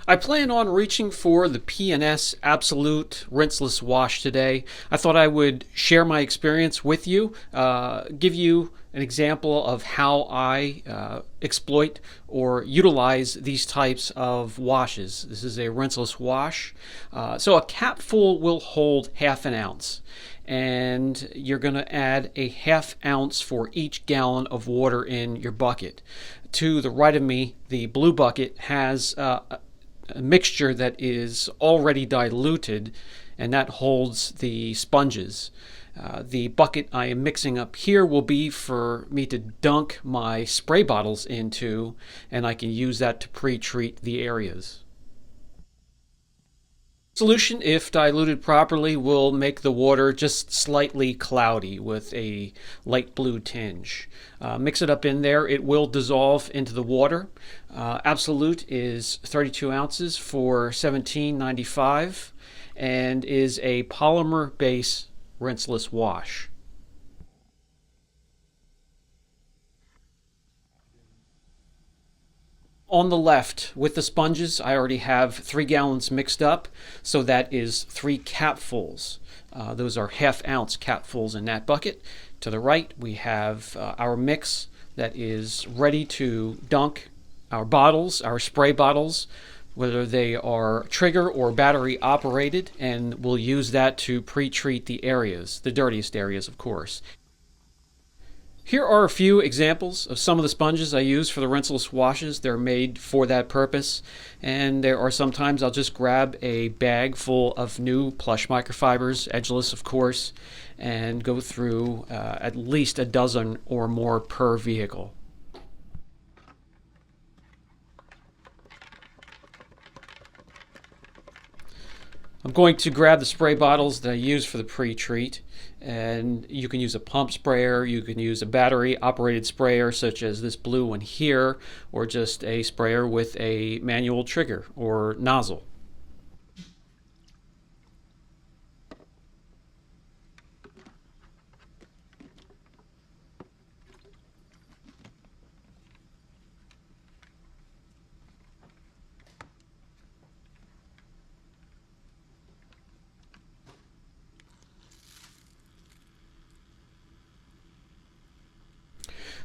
I plan on reaching for the P&S Absolute Rinseless Wash today. I thought I would share my experience with you, give you an example of how I exploit or utilize these types of washes. This is a rinseless wash. So a capful will hold half an ounce. And you're going to add a half ounce for each gallon of water in your bucket. To the right of me, the blue bucket has a mixture that is already diluted, and that holds the sponges. The bucket I am mixing up here will be for me to dunk my spray bottles into, and I can use that to pre-treat the areas. Solution, if diluted properly, will make the water just slightly cloudy with a light blue tinge. Mix it up in there. It will dissolve into the water. Absolute is 32 ounces for $17.95 and is a polymer base rinseless wash. On the left, with the sponges, I already have 3 gallons mixed up, so that is 3 capfuls. Those are half-ounce capfuls in that bucket. To the right, we have our mix that is ready to dunk our bottles, our spray bottles, whether they are trigger or battery operated, and we'll use that to pre-treat the areas, the dirtiest areas, of course. Here are a few examples of some of the sponges I use for the rinseless washes. They're made for that purpose, and there are sometimes I'll just grab a bag full of new plush microfibers, edgeless of course, and go through at least a dozen or more per vehicle. I'm going to grab the spray bottles that I use for the pre-treat, and you can use a pump sprayer, you can use a battery operated sprayer such as this blue one here, or just a sprayer with a manual trigger or nozzle.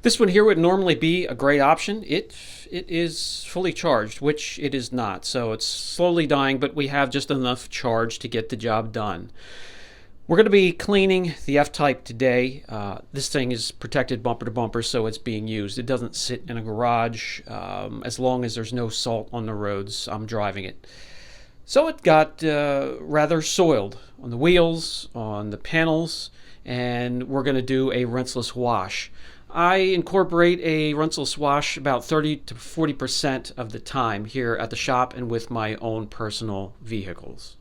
This one here would normally be a great option. It is fully charged, which it is not. So it's slowly dying, but we have just enough charge to get the job done. We're going to be cleaning the F-Type today. This thing is protected bumper to bumper, so it's being used. It doesn't sit in a garage. As long as there's no salt on the roads, I'm driving it. So it got rather soiled on the wheels, on the panels, and we're going to do a rinseless wash. I incorporate a rinseless wash about 30 to 40% of the time here at the shop and with my own personal vehicles.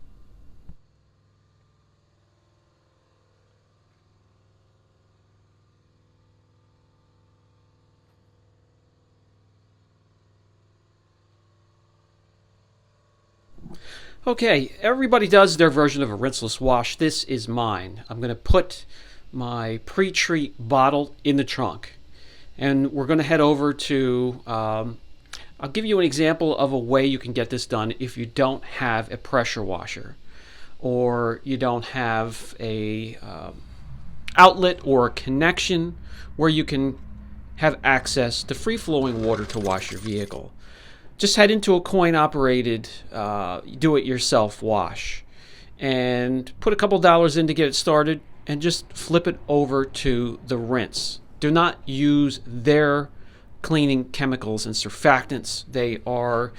Okay, everybody does their version of a rinseless wash. This is mine. I'm going to put my pre-treat bottle in the trunk, and we're going to head over to I'll give you an example of a way you can get this done if you don't have a pressure washer or you don't have a outlet or a connection where you can have access to free-flowing water to wash your vehicle. Just head into a coin-operated do-it-yourself wash and put a couple dollars in to get it started, and just flip it over to the rinse. Do not use their cleaning chemicals and surfactants. They are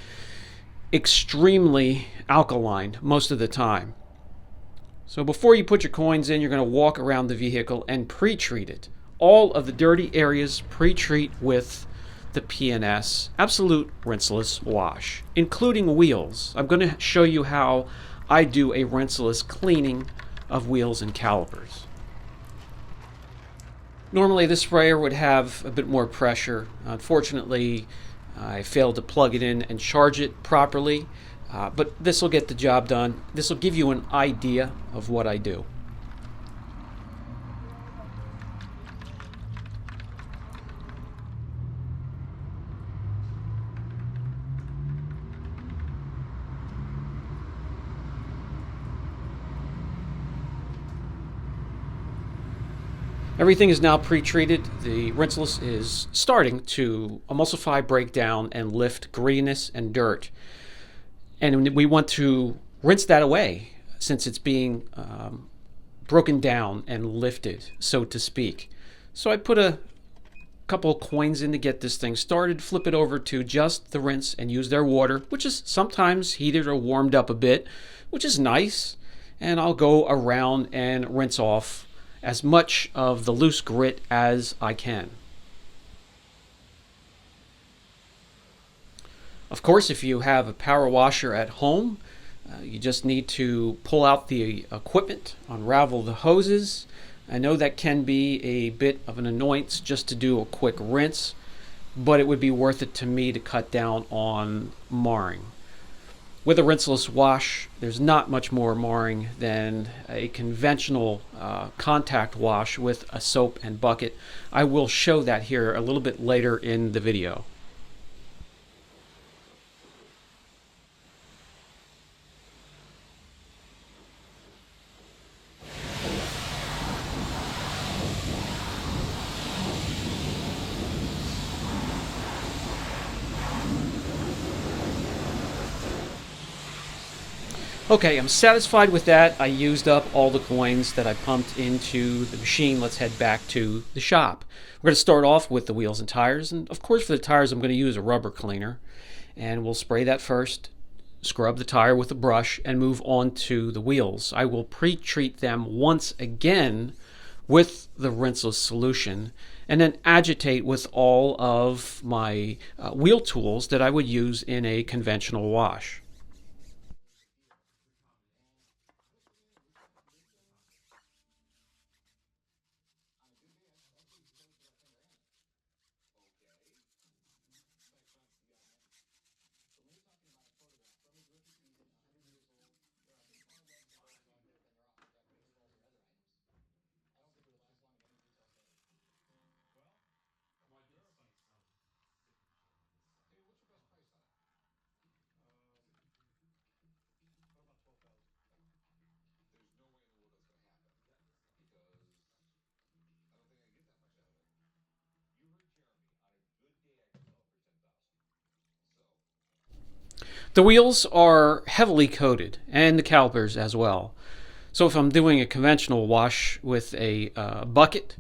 extremely alkaline most of the time. So before you put your coins in, you're going to walk around the vehicle and pre-treat it. All of the dirty areas pre-treat with the P&S Absolute Rinseless Wash, including wheels. I'm going to show you how I do a rinseless cleaning of wheels and calipers. Normally this sprayer would have a bit more pressure. Unfortunately, I failed to plug it in and charge it properly, but this will get the job done. This will give you an idea of what I do. Everything is now pre-treated. The rinseless is starting to emulsify, break down, and lift greenness and dirt. And we want to rinse that away since it's being broken down and lifted, so to speak. So I put a couple of coins in to get this thing started, flip it over to just the rinse and use their water, which is sometimes heated or warmed up a bit, which is nice. And I'll go around and rinse off as much of the loose grit as I can. Of course, if you have a power washer at home, you just need to pull out the equipment, unravel the hoses. I know that can be a bit of an annoyance just to do a quick rinse, but it would be worth it to me to cut down on marring. With a rinseless wash, there's not much more marring than a conventional contact wash with a soap and bucket. I will show that here a little bit later in the video. Okay, I'm satisfied with that. I used up all the coins that I pumped into the machine. Let's head back to the shop. We're going to start off with the wheels and tires. And of course, for the tires, I'm going to use a rubber cleaner. And we'll spray that first, scrub the tire with a brush, and move on to the wheels. I will pre-treat them once again with the rinseless solution, and then agitate with all of my wheel tools that I would use in a conventional wash. The wheels are heavily coated, and the calipers as well. So if I'm doing a conventional wash with a bucket,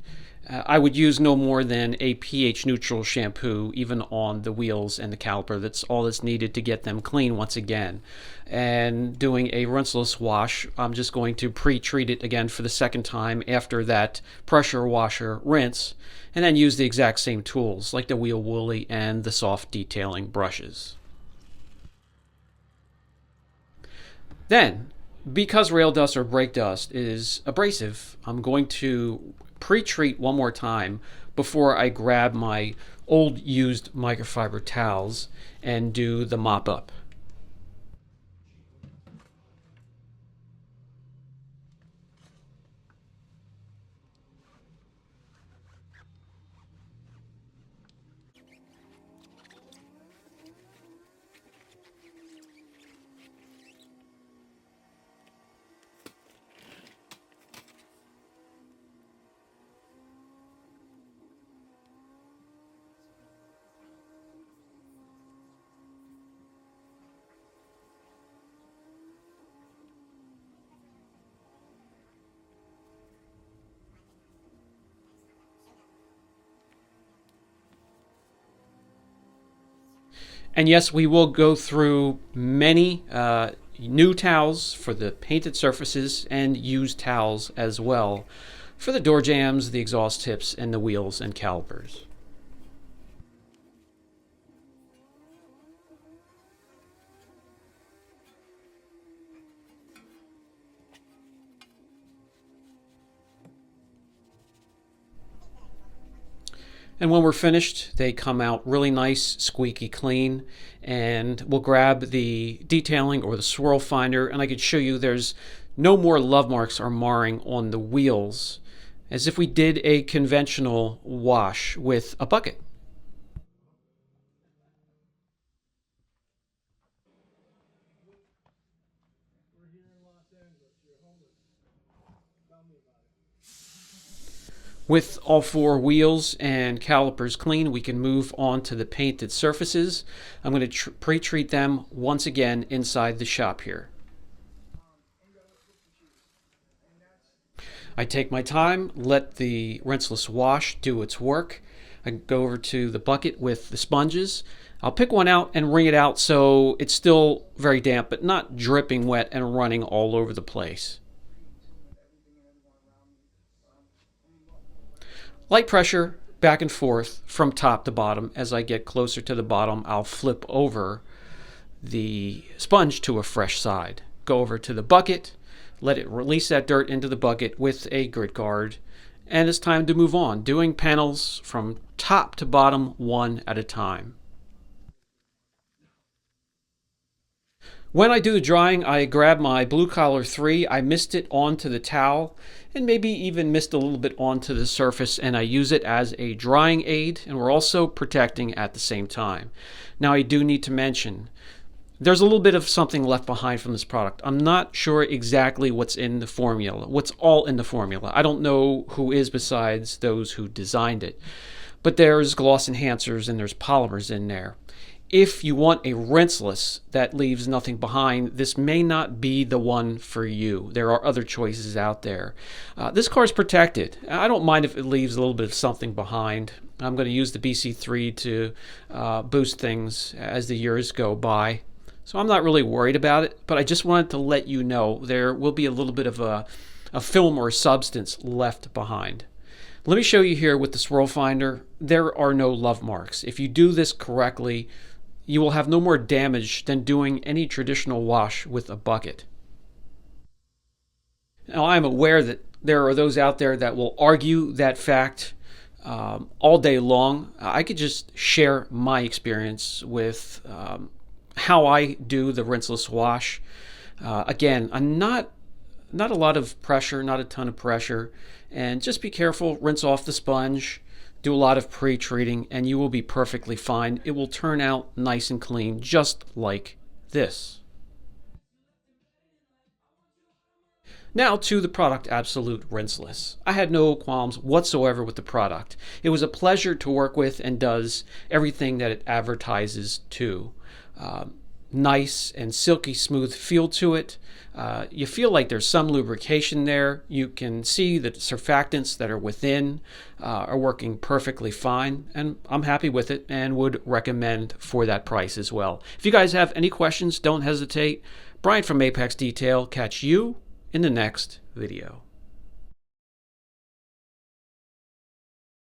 I would use no more than a pH neutral shampoo even on the wheels and the caliper. That's all that's needed to get them clean once again. And doing a rinseless wash, I'm just going to pre-treat it again for the second time after that pressure washer rinse, and then use the exact same tools like the wheel woolly and the soft detailing brushes. Then, because rail dust or brake dust is abrasive, I'm going to pre-treat one more time before I grab my old used microfiber towels and do the mop up. And yes, we will go through many new towels for the painted surfaces and used towels as well for the door jambs, the exhaust tips, and the wheels and calipers. And when we're finished, they come out really nice, squeaky clean. And we'll grab the detailing or the swirl finder, and I could show you there's no more love marks or marring on the wheels, as if we did a conventional wash with a bucket. With all four wheels and calipers clean, we can move on to the painted surfaces. I'm going to pre-treat them once again inside the shop here. I take my time, let the rinseless wash do its work. I go over to the bucket with the sponges. I'll pick one out and wring it out so it's still very damp, but not dripping wet and running all over the place. Light pressure back and forth from top to bottom. As I get closer to the bottom, I'll flip over the sponge to a fresh side. Go over to the bucket, let it release that dirt into the bucket with a grit guard, and it's time to move on, doing panels from top to bottom one at a time. When I do the drying, I grab my blue collar 3, I mist it onto the towel, and maybe even mist a little bit onto the surface, and I use it as a drying aid, and we're also protecting at the same time. Now I do need to mention, there's a little bit of something left behind from this product. I'm not sure exactly what's in the formula, what's all in the formula. I don't know who is besides those who designed it. But there's gloss enhancers and there's polymers in there. If you want a rinseless that leaves nothing behind, this may not be the one for you. There are other choices out there. This car is protected. I don't mind if it leaves a little bit of something behind. I'm going to use the BC3 to boost things as the years go by. So I'm not really worried about it, but I just wanted to let you know there will be a little bit of a film or substance left behind. Let me show you here with the swirl finder. There are no love marks. If you do this correctly, you will have no more damage than doing any traditional wash with a bucket. Now, I'm aware that there are those out there that will argue that fact all day long. I could just share my experience with how I do the rinseless wash. Again, I'm not a lot of pressure, not a ton of pressure, and just be careful, rinse off the sponge, do a lot of pre-treating, and you will be perfectly fine. It will turn out nice and clean, just like this. Now to the product Absolute Rinseless. I had no qualms whatsoever with the product. It was a pleasure to work with and does everything that it advertises to. Nice and silky smooth feel to it. You feel like there's some lubrication there. You can see that the surfactants that are within are working perfectly fine, and I'm happy with it and would recommend for that price as well. If you guys have any questions, don't hesitate. Brian from Apex Detail. Catch you in the next video.